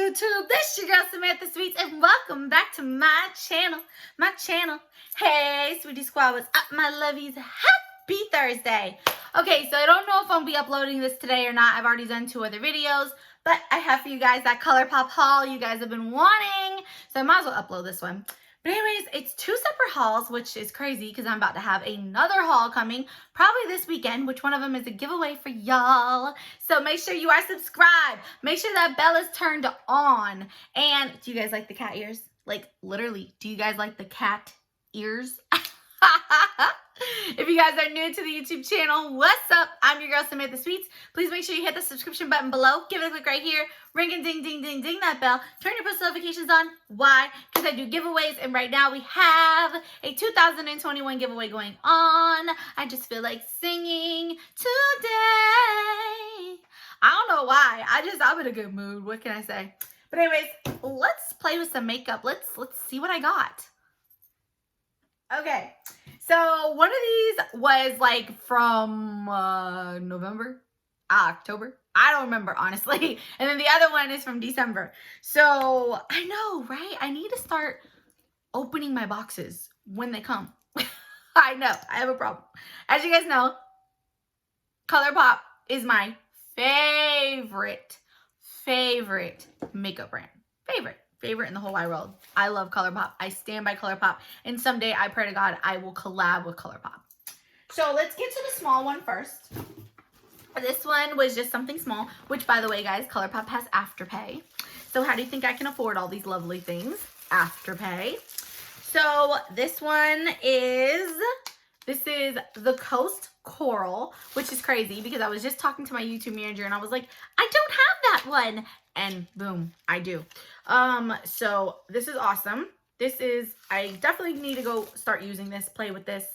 YouTube? This your girl Samantha Sweets, and welcome back to my channel. Hey, Sweetie Squad, what's up, my lovies? Happy Thursday. Okay, so I don't know if I'll be uploading this today or not. I've already done 2 other videos, but I have for you guys that Colourpop haul you guys have been wanting, so I might as well upload this one. But anyways, it's 2 separate hauls, which is crazy because I'm about to have another haul coming probably this weekend, which one of them is a giveaway for y'all. So make sure you are subscribed. Make sure that bell is turned on. And do you guys like the cat ears? Like, literally, do you guys like the cat ears? If you guys are new to the YouTube channel, what's up? I'm your girl Samantha Sweets. Please make sure you hit the subscription button below. Give it a click right here. Ring and ding, ding, ding, ding that bell. Turn your post notifications on. Why? Because I do giveaways, and right now we have a 2021 giveaway going on. I just feel like singing today. I don't know why. I'm in a good mood. What can I say? But anyways, let's play with some makeup. Let's see what I got. Okay, so one of these was like from October. I don't remember, honestly. And then the other one is from December. So I know, right? I need to start opening my boxes when they come. I know, I have a problem. As you guys know, Colourpop is my favorite makeup brand. Favorite in the whole wide world. I love Colourpop. I stand by Colourpop. And someday, I pray to God, I will collab with Colourpop. So let's get to the small one first. This one was just something small, which, by the way, guys, Colourpop has Afterpay. So how do you think I can afford all these lovely things? Afterpay. So this one is, the Coast Coral, which is crazy because I was just talking to my YouTube manager and I was like, I don't have that one. And boom, I do. So this is awesome. I definitely need to go start using this, play with this.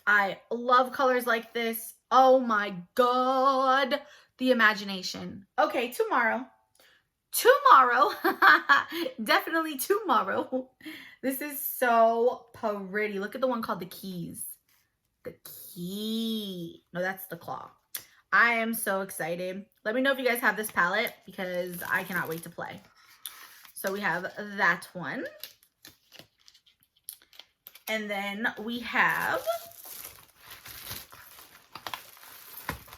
I love colors like this. Oh my God, the imagination. Okay, tomorrow, definitely tomorrow. This is so pretty. Look at the one called the Keys. The Key. No, that's the Claw. I am so excited. Let me know if you guys have this palette because I cannot wait to play. So we have that one. And then we have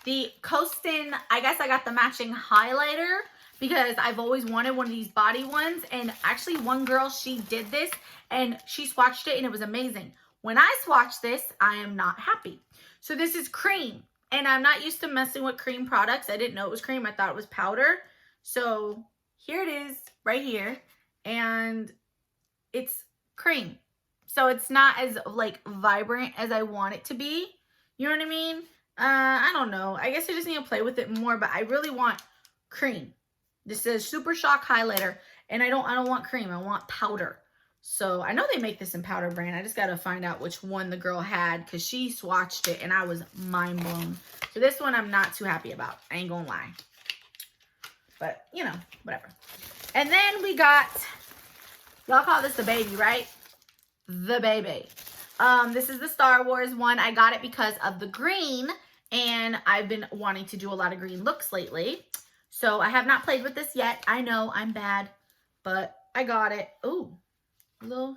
the Coastin'. I guess I got the matching highlighter because I've always wanted one of these body ones. And actually one girl, she did this and she swatched it and it was amazing. When I swatched this, I am not happy. So this is cream. And I'm not used to messing with cream products. I didn't know it was cream. I thought it was powder. So here it is right here. And it's cream. So it's not as like vibrant as I want it to be. You know what I mean? I don't know. I guess I just need to play with it more. But I really want cream. This says Super Shock Highlighter. And I don't want cream. I want powder. So I know they make this in powder brand. I just got to find out which one the girl had because she swatched it and I was mind blown. So this one I'm not too happy about. I ain't gonna lie. But, you know, whatever. And then we got, y'all call this the baby, right? The baby. This is the Star Wars one. I got it because of the green and I've been wanting to do a lot of green looks lately. So I have not played with this yet. I know I'm bad, but I got it. Ooh. A little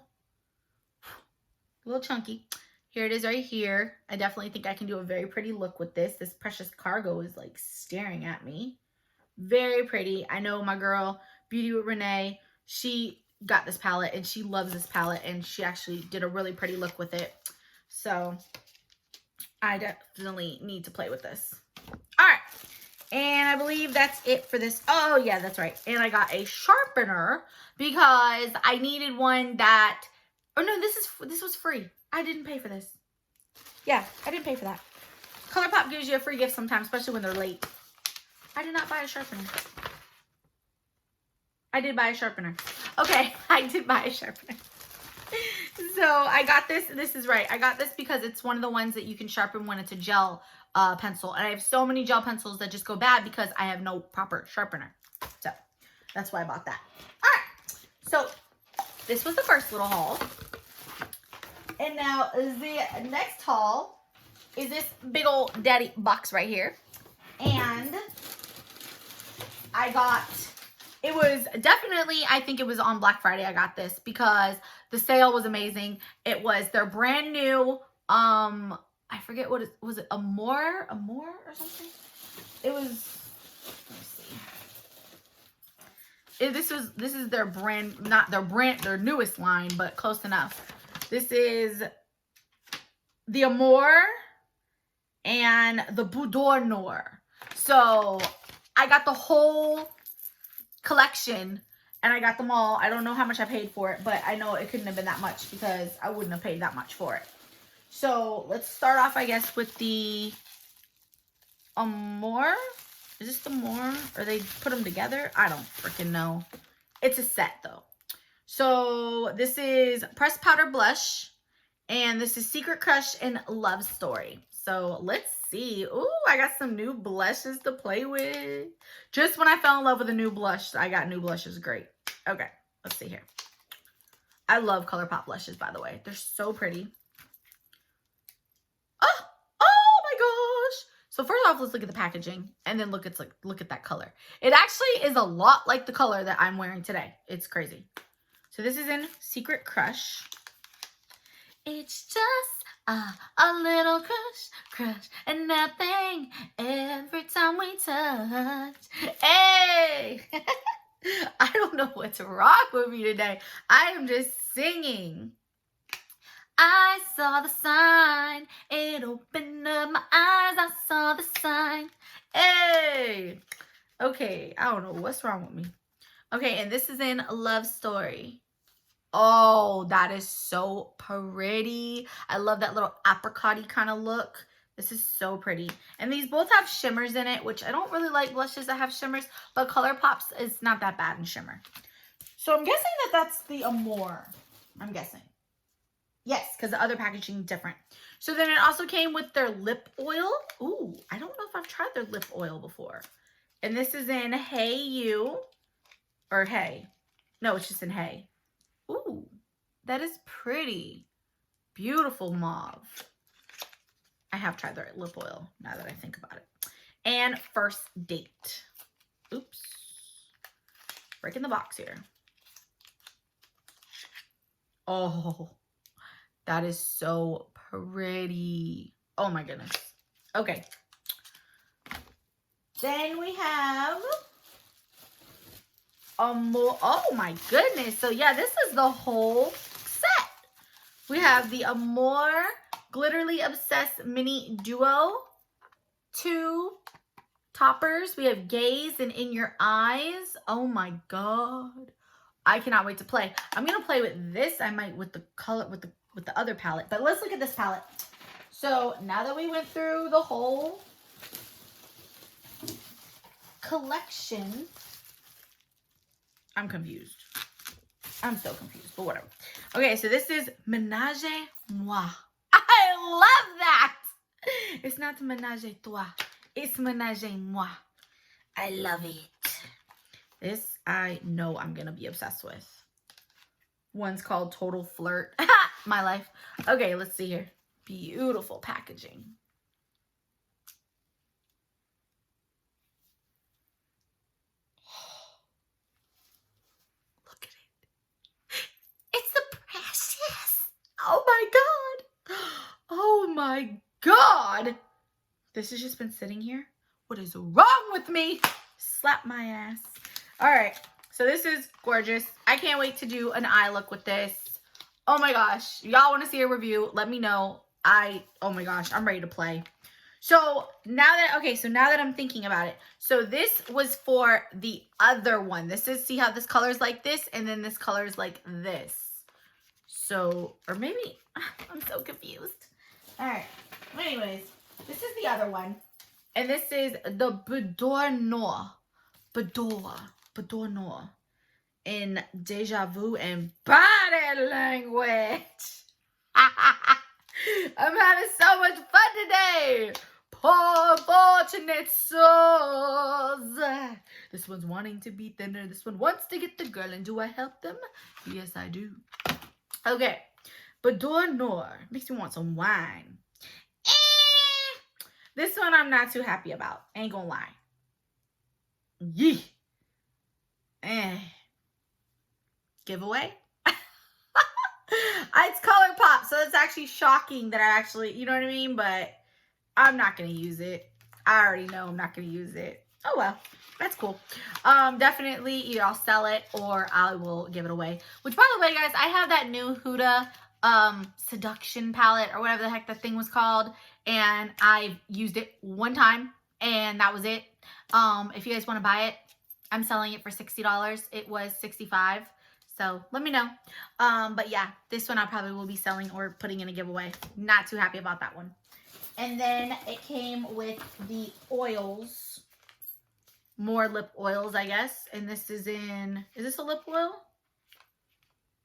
chunky. Here it is right here. I definitely think I can do a very pretty look with this. This Precious Cargo is like staring at me. Very pretty. I know my girl, Beauty with Renee, she got this palette and she loves this palette and she actually did a really pretty look with it. So I definitely need to play with this. All right. And I believe that's it for this. Oh, yeah, that's right. And I got a sharpener because I needed one that... Oh, no, this was free. I didn't pay for this. Yeah, I didn't pay for that. Colourpop gives you a free gift sometimes, especially when they're late. I did not buy a sharpener. I did buy a sharpener. Okay, I did buy a sharpener. So I got this. This is right. I got this because it's one of the ones that you can sharpen when it's a gel pencil. And I have so many gel pencils that just go bad because I have no proper sharpener. So that's why I bought that. All right. So this was the first little haul. And now the next haul is this big old daddy box right here. And I got It was definitely, I think it was on Black Friday I got this because the sale was amazing. It was their brand new, I forget what it was, it Amore or something? It was, let me see. This is their brand, not their newest line, but close enough. This is the Amore and the Boudoir Noir. So I got the whole collection and I got them all. I don't know how much I paid for it, but I know it couldn't have been that much because I wouldn't have paid that much for it. So let's start off, I guess, with the Amore. Is this the Amore? Or they put them together? I don't freaking know. It's a set though. So this is Pressed Powder Blush. And this is Secret Crush and Love Story. So let's see. Ooh, I got some new blushes to play with. Just when I fell in love with a new blush, I got new blushes. Great. Okay, let's see here. I love Colourpop blushes, by the way. They're so pretty. Oh my gosh. So first off, let's look at the packaging and then look at that color. It actually is a lot like the color that I'm wearing today. It's crazy. So this is in Secret Crush. It's just a little crush, and nothing every time we touch. Hey! I don't know what's wrong with me today. I am just singing. I saw the sign. It opened up my eyes. I saw the sign. Hey! Okay, I don't know what's wrong with me. Okay, and this is in Love Story. Oh, that is so pretty. I love that little apricot-y kind of look. This is so pretty. And these both have shimmers in it, which I don't really like blushes that have shimmers, but Colourpop's is not that bad in shimmer. So I'm guessing that that's the Amore. I'm guessing. Yes, because the other packaging is different. So then it also came with their lip oil. Ooh, I don't know if I've tried their lip oil before. And this is in Hey You. Or Hey. No, it's just in Hey. Ooh, that is pretty. Beautiful mauve. I have tried their lip oil now that I think about it. And First Date. Oops. Breaking the box here. Oh, that is so pretty. Oh my goodness. Okay. Then we have oh my goodness. So yeah, this is the whole set. We have the Amore Glitterly Obsessed Mini Duo. 2 toppers. We have Gaze and In Your Eyes. Oh my god. I cannot wait to play. I'm gonna play with this. I might with the color with the other palette. But let's look at this palette. So now that we went through the whole collection, I'm confused. I'm so confused, but whatever. Okay, so this is Ménage Moi. I love that. It's not Ménage Toi. It's Ménage Moi. I love it. This I know I'm going to be obsessed with. One's called Total Flirt. My life. Okay, let's see here. Beautiful packaging. Oh my god. Oh my god. This has just been sitting here. What is wrong with me? Slap my ass. All right. So this is gorgeous. I can't wait to do an eye look with this. Oh my gosh. Y'all want to see a review? Let me know. Oh my gosh. I'm ready to play. So now that I'm thinking about it. So this was for the other one. This is, see how this color is like this? And then this color is like this. So, or maybe, I'm so confused. All right. Anyways, this is the other one. And this is the Boudoir Noir. Boudoir Noir. In Deja Vu and Body Language. I'm having so much fun today. Poor fortunate souls. This one's wanting to be thinner. This one wants to get the girl. And do I help them? Yes, I do. Okay, Boudoir Noir makes me want some wine. This one I'm not too happy about. Ain't gonna lie. Yee. giveaway. It's Colourpop, so it's actually shocking that I actually, you know what I mean? But I'm not going to use it. I already know I'm not going to use it. Oh, well. That's cool. Definitely either I'll sell it or I will give it away. Which, by the way, guys, I have that new Huda Seduction palette or whatever the heck that thing was called. And I've used it one time and that was it. If you guys want to buy it, I'm selling it for $60. It was $65. So let me know. But yeah, this one I probably will be selling or putting in a giveaway. Not too happy about that one. And then it came with the oils. More lip oils, I guess. And this is in, is this a lip oil?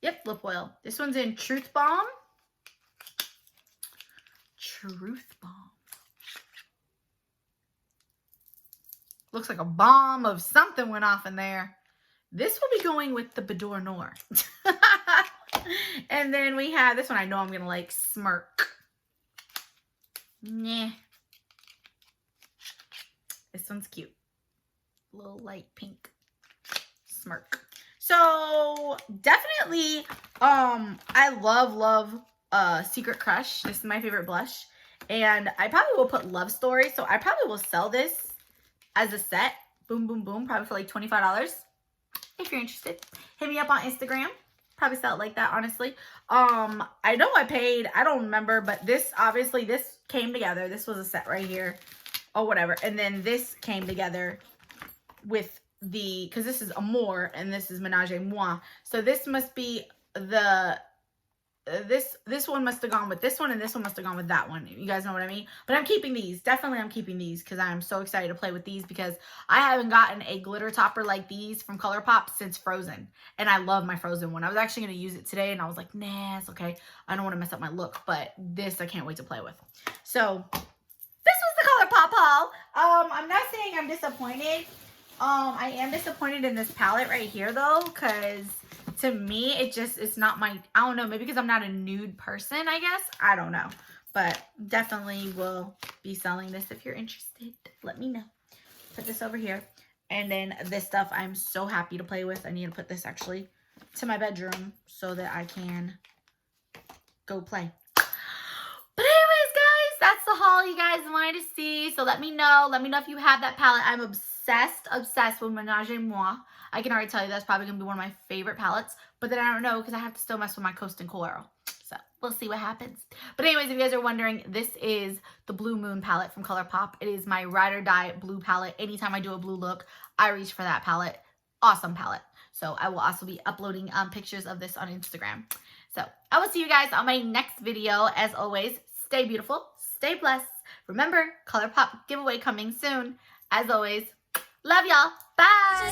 Yep, lip oil. This one's in Truth Bomb. Truth Bomb. Looks like a bomb of something went off in there. This will be going with the B'Dore Noir. And then we have, this one I know I'm going to like, Smirk. Nah. This one's cute. Little light pink Smirk. So definitely I love Secret Crush. This is my favorite blush, and I probably will put Love Story, so I probably will sell this as a set. Boom boom boom, probably for like $25. If you're interested, hit me up on Instagram. Probably sell it like that, honestly. I know I paid, I don't remember, but this, obviously this came together. This was a set right here or whatever, and then this came together with the, because this is Amour and this is Menage a Moi. So this must be the, this one must have gone with this one and this one must have gone with that one. You guys know what I mean? But I'm keeping these. Definitely I'm keeping these because I'm so excited to play with these because I haven't gotten a glitter topper like these from Colourpop since Frozen. And I love my Frozen one. I was actually going to use it today and I was like, nah, it's okay. I don't want to mess up my look. But this I can't wait to play with. So this was the Colourpop haul. I'm not saying I'm disappointed. I am disappointed in this palette right here though, because to me, it's not my, I don't know, maybe because I'm not a nude person, I guess. I don't know. But definitely will be selling this if you're interested. Let me know. Put this over here. And then this stuff I'm so happy to play with. I need to put this actually to my bedroom so that I can go play. But anyways, guys, that's the haul you guys wanted to see. So let me know. Let me know if you have that palette. I'm obsessed with Menage a Moi. I can already tell you that's probably going to be one of my favorite palettes. But then I don't know because I have to still mess with my Coast and Coral. So we'll see what happens. But anyways, if you guys are wondering, this is the Blue Moon palette from Colourpop. It is my ride or die blue palette. Anytime I do a blue look, I reach for that palette. Awesome palette. So I will also be uploading pictures of this on Instagram. So I will see you guys on my next video. As always, stay beautiful, stay blessed. Remember, Colourpop giveaway coming soon. As always, love y'all. Bye.